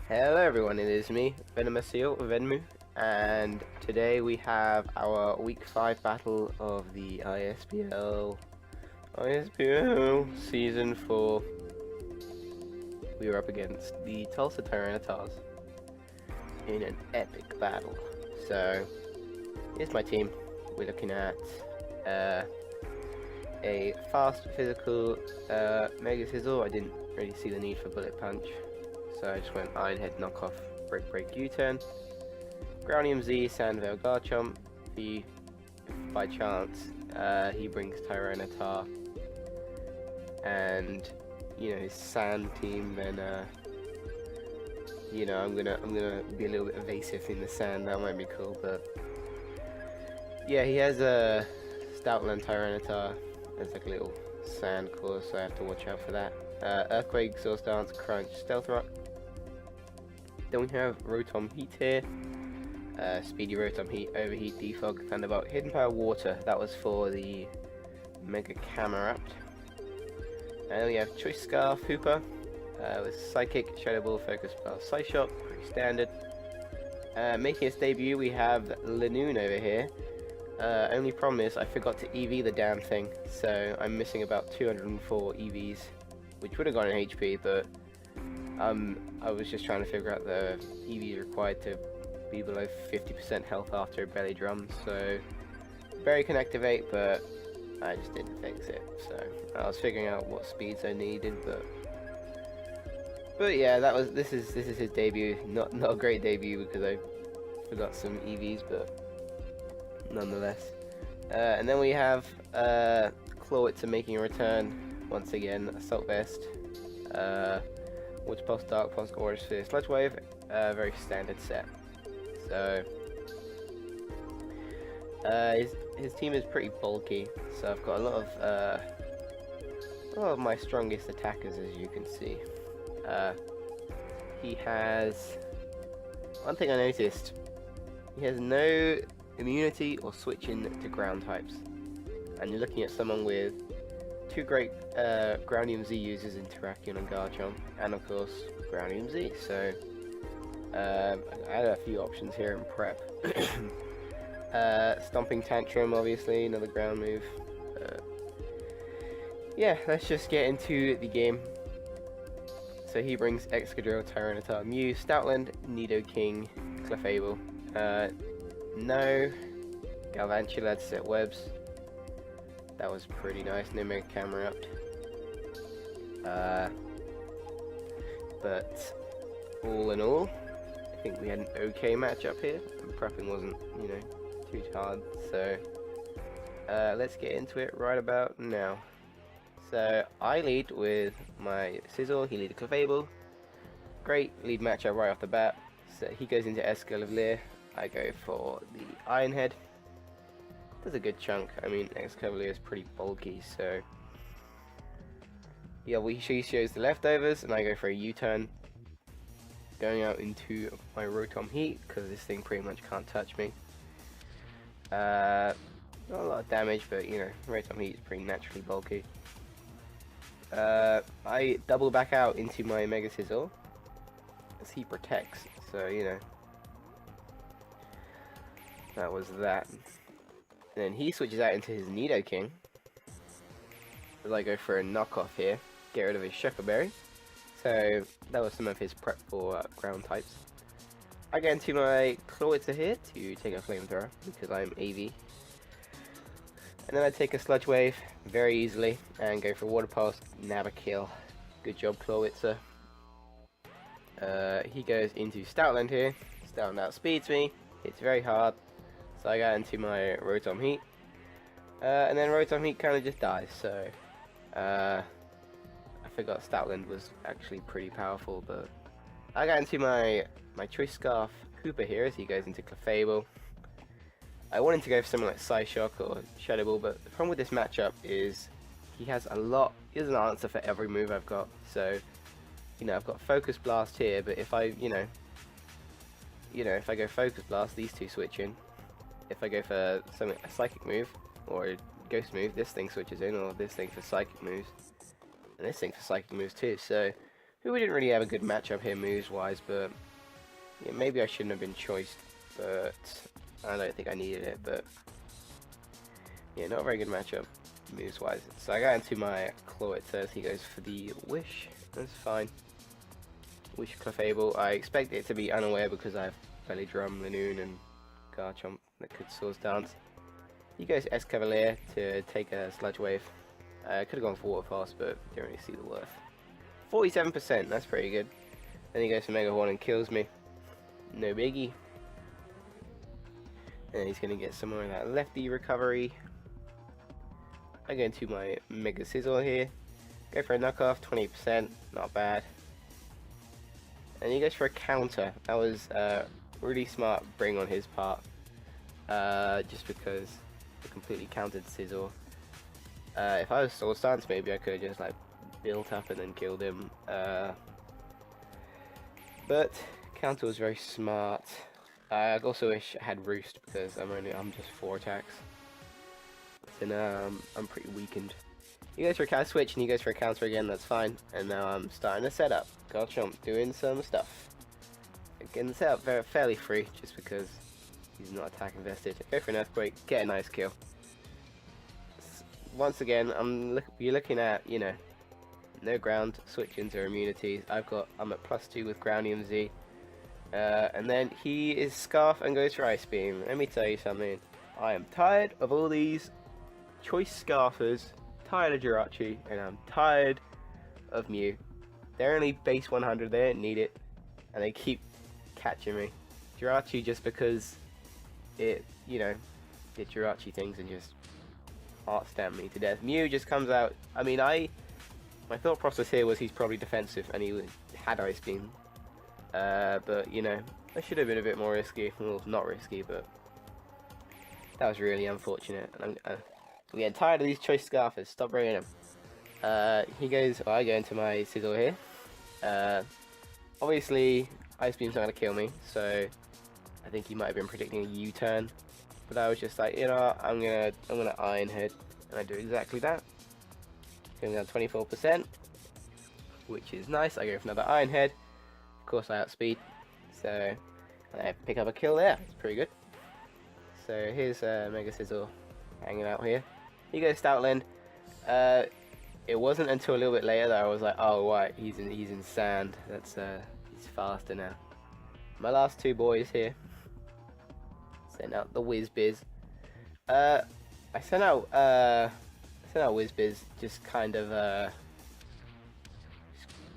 Hello everyone, it is me, Venmu, and today we have our Week 5 battle of the ISBL Season 4. We were up against the Tulsa Tyranitar in an epic battle. So, here's my team. We're looking at a fast, physical Mega Sizzle. I didn't really see the need for Bullet Punch, so I just went Ironhead, Knockoff, Break, U-Turn, Groundium Z, Sandvale, Garchomp. If by chance he brings Tyranitar and his Sand team, then I'm gonna be a little bit evasive in the Sand. That might be cool, but yeah, he has a Stoutland Tyranitar as like a little Sand course, so I have to watch out for that. Earthquake, Exhaust Dance, Crunch, Stealth Rock. Then we have Rotom Heat here. Speedy Rotom Heat, Overheat, Defog, Thunderbolt, Hidden Power, Water. That was for the Mega Camerupt. And then we have Choice Scarf, Hooper, with Psychic, Shadow Ball, Focus Blast, Psyshock, pretty standard. Making its debut, we have Lanoon over here. Only problem is I forgot to EV the damn thing, so I'm missing about 204 EVs, which would have gone in HP, but I was just trying to figure out the EVs required to be below 50% health after a belly drum, so Berry can activate, but I just didn't fix it. So I was figuring out what speeds I needed, but yeah, this is his debut. Not a great debut because I forgot some EVs, but nonetheless. And then we have Clawitzer making a return once again. Assault Vest, Water Pulse, Dark Pulse, Aura Sphere, Sludge Wave. Very standard set. So his team is pretty bulky, so I've got a lot of my strongest attackers, as you can see. He has one thing I noticed. He has no immunity or switching to ground types, and you're looking at someone with two great Groundium Z users in Terrakion and Garchomp, and of course Groundium Z. So I had a few options here in prep. Stomping Tantrum, obviously, another ground move. Yeah, let's just get into the game. So he brings Excadrill, Tyranitar, Mew, Stoutland, Nidoking, Clefable. No Galvantula to set webs. That was pretty nice. No Mega Camerupt. But all in all, I think we had an okay matchup here. And prepping wasn't, too hard. So let's get into it right about now. So I lead with my Sizzle. He leads Clefable. Great lead matchup right off the bat. So he goes into Escavalier. I go for the Ironhead. Does a good chunk. I mean, Excavalier is pretty bulky, so yeah, she shows the leftovers, and I go for a U-turn, going out into my Rotom Heat because this thing pretty much can't touch me. Not a lot of damage, but Rotom Heat is pretty naturally bulky. I double back out into my Mega Sizzle as he protects, so that was that. And then he switches out into his Nidoking. As I go for a knockoff here, get rid of his Shucker Berry. So that was some of his prep for ground types. I get into my Clawitzer here to take a Flamethrower because I'm AV. And then I take a Sludge Wave very easily and go for Water Pulse, nab a kill. Good job, Clawitzer. He goes into Stoutland here. Stoutland outspeeds me. It's very hard. So I got into my Rotom Heat. And then Rotom Heat kind of just dies, so I forgot Stoutland was actually pretty powerful, but I got into my Choice Scarf Hooper here as he goes into Clefable. I wanted to go for something like Psyshock or Shadow Ball, but the problem with this matchup is he has an answer for every move I've got. So, I've got Focus Blast here, but if I, if I go Focus Blast, these two switch in. If I go for a Psychic move or a Ghost move, this thing switches in, or this thing for Psychic moves, and this thing for Psychic moves too. So We didn't really have a good matchup here moves-wise, but yeah, maybe I shouldn't have been choiced, but I don't think I needed it, but yeah, not a very good matchup moves-wise. So I got into my claw at first, he goes for the wish, that's fine. Wish Clefable, I expect it to be unaware because I have Belly Drum, Lanoon, and Garchomp that could Swords Dance. He goes Escavalier to take a Sludge Wave. Could have gone for Water Fast, but didn't really see the worth. 47%, that's pretty good. Then he goes for Mega Horn and kills me. No biggie. And he's going to get some more of that lefty recovery. I go into my Mega Sizzle here. Go for a knockoff, 20%, not bad. And he goes for a counter. That was really smart bring on his part. Just because it completely countered Sizzle. If I was Swords Dance, maybe I could have just like built up and then killed him. But counter was very smart. I also wish I had Roost because I'm just 4 attacks. So now I'm pretty weakened. He goes for a counter switch and he goes for a counter again, that's fine. And now I'm starting to set up. Garchomp doing some stuff. Again, the setup fairly free just because he's not attack invested. Go for an Earthquake, get a nice kill. Once again, you're looking at, you know, no ground, switch-ins or immunities. I'm at +2 with ground EMZ. And then he is Scarf and goes for Ice Beam. Let me tell you something. I am tired of all these choice Scarfers, tired of Jirachi, and I'm tired of Mew. They're only base 100, they don't need it, and they keep catching me. Jirachi just because it, you know, did Jirachi things and just heart stamped me to death. Mew just comes out, I mean, my thought process here was he's probably defensive and he had Ice Beam. But, you know, I should have been a bit more risky. Well, not risky, but that was really unfortunate. And I'm getting tired of these choice Scarfers. Stop bringing them. I go into my Sizzle here. Obviously, Ice Beam's not going to kill me, so I think he might have been predicting a U-turn. But I was just like, you know, I'm gonna Iron Head, and I do exactly that. Going down 24%, which is nice. I go for another Iron Head. Of course, I outspeed, so I pick up a kill there. It's pretty good. So here's Mega Sizzle hanging out here. He goes Stoutland. It wasn't until a little bit later that I was like, oh right, he's in sand. That's he's faster now. My last 2 boys here. Sent out the Whiz-Biz. I sent out Whiz-Biz just kind of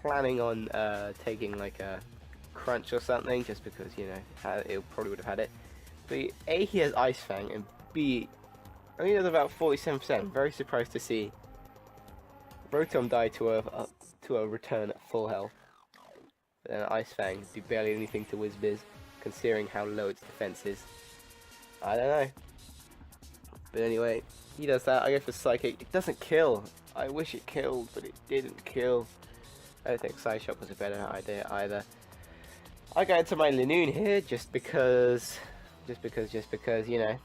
planning on taking like a crunch or something, just because, you know, it probably would have had it. But A, he has Ice Fang, and B, I think it was about 47%. Very surprised to see Rotom die to a return at full health. But then Ice Fang do barely anything to Whiz-Biz, considering how low its defense is. I don't know. But anyway, he does that. I go for Psychic. It doesn't kill. I wish it killed, but it didn't kill. I don't think Side Shock was a better idea either. I go into my Lanoon here just because, you know.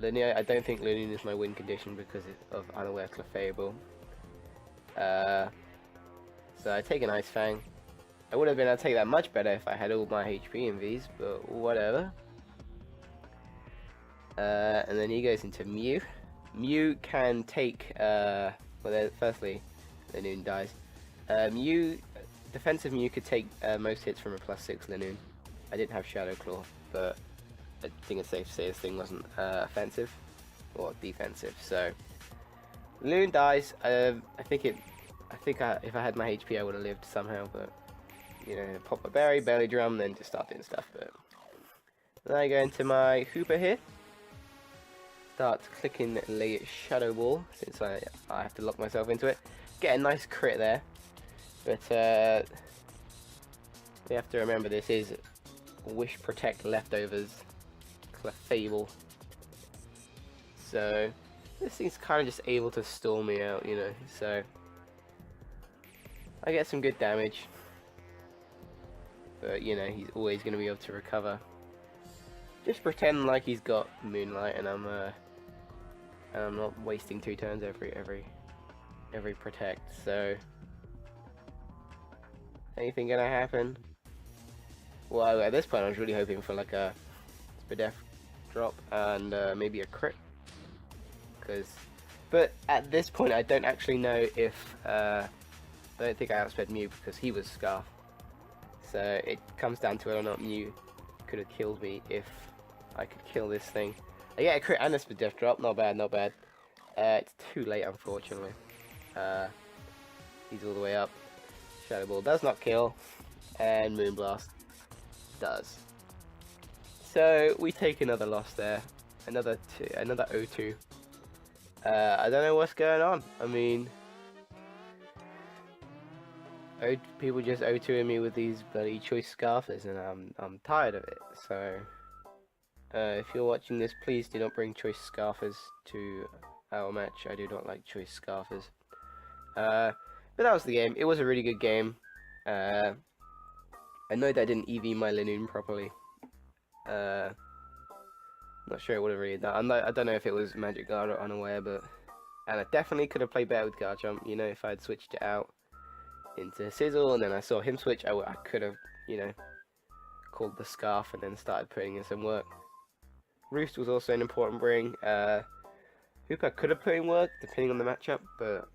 Lanoon, I don't think Lanoon is my win condition because of Unaware Clefable. So I take an Ice Fang. I would have been able to take that much better if I had all my HP and Vs, but whatever. And then he goes into Mew. Mew can take, well, firstly, Lanoon dies. Defensive Mew could take most hits from a +6 Lanoon. I didn't have Shadow Claw, but I think it's safe to say this thing wasn't offensive or defensive. So Lanoon dies. I think if I had my HP, I would have lived somehow, but you know, pop a berry, belly drum, then just start doing stuff. But then I go into my Hooper here. Start clicking the Shadow Ball since I have to lock myself into it. Get a nice crit there, but we have to remember this is Wish Protect leftovers, Clefable. So this thing's kind of just able to stall me out, you know. So I get some good damage, but you know he's always going to be able to recover. Just pretend like he's got Moonlight, and I'm not wasting 2 turns every protect. So Anything gonna happen? Well, at this point, I was really hoping for like a Spadef drop and maybe a crit. But at this point, I don't actually know if I don't think I outsped Mew because he was Scarf. So it comes down to whether or not Mew could have killed me if I could kill this thing. I get a crit and a Spadef drop. Not bad, not bad. It's too late, unfortunately. He's all the way up. Shadow Ball does not kill, and Moonblast does. So we take another loss there, another 0-2. I don't know what's going on. I mean, people just 0-2ing me with these bloody choice scarfers, and I'm tired of it. So if you're watching this, please do not bring choice scarfers to our match. I do not like choice scarfers. But that was the game. It was a really good game. I know that I didn't EV my Linoon properly. Not sure it would have really done. I don't know if it was Magic Guard or unaware, and I definitely could have played better with Guard Jump. You know, if I had switched it out into Sizzle and then I saw him switch, I could have, you know, called the Scarf and then started putting in some work. Roost was also an important bring. Hoop I could have put in work depending on the matchup, but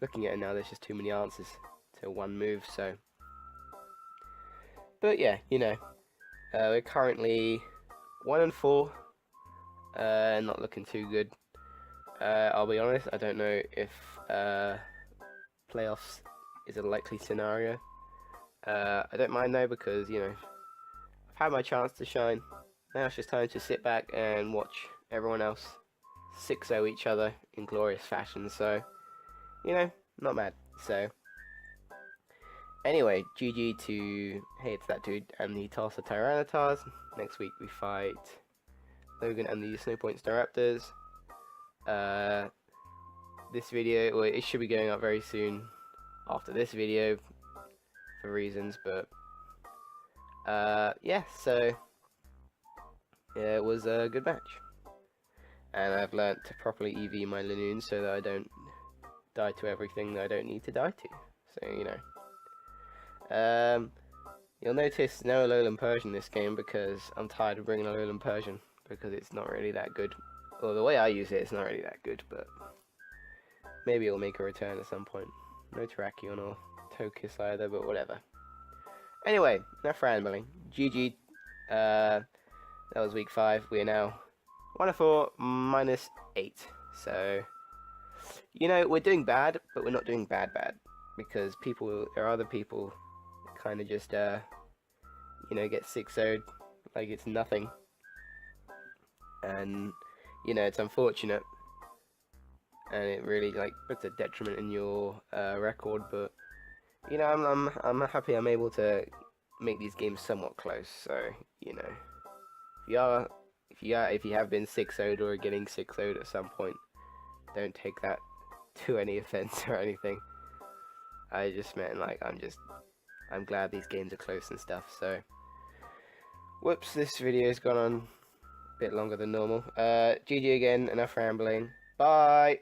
looking at it now, there's just too many answers to one move. So, but yeah, you know, we're currently 1-4. Not looking too good. I'll be honest, I don't know if playoffs is a likely scenario. I don't mind though, because, you know, I've had my chance to shine. Now it's just time to sit back and watch everyone else 6-0 each other in glorious fashion. So, you know, not mad. So, anyway, GG to, hey, it's that dude and the Tulsa Tyranitar. Next week we fight Logan and the Snowpoint Staraptors. This video, well, it should be going up very soon after this video for reasons, but yeah, so yeah, it was a good match, and I've learnt to properly EV my Linoon so that I don't die to everything that I don't need to die to. So, you know, you'll notice no Alolan Persian this game because I'm tired of bringing Alolan Persian, because it's not really that good. Well, the way I use it, it's not really that good, but maybe it'll make a return at some point. No Terrakion or Togekiss either, but whatever. Anyway, enough rambling. GG. That was week 5. We are now 1-4 -8. So, you know, we're doing bad, but we're not doing bad, because there are other people kind of just, you know, get 6-0'd like it's nothing. And, you know, it's unfortunate, and it really, like, puts a detriment in your record, but, you know, I'm happy I'm able to make these games somewhat close. So, you know, if you have been 6-0'd or getting 6-0'd at some point, don't take that to any offense or anything. I just meant, like, I'm glad these games are close and stuff. So, whoops, this video's gone on bit longer than normal. GG again, enough rambling. Bye!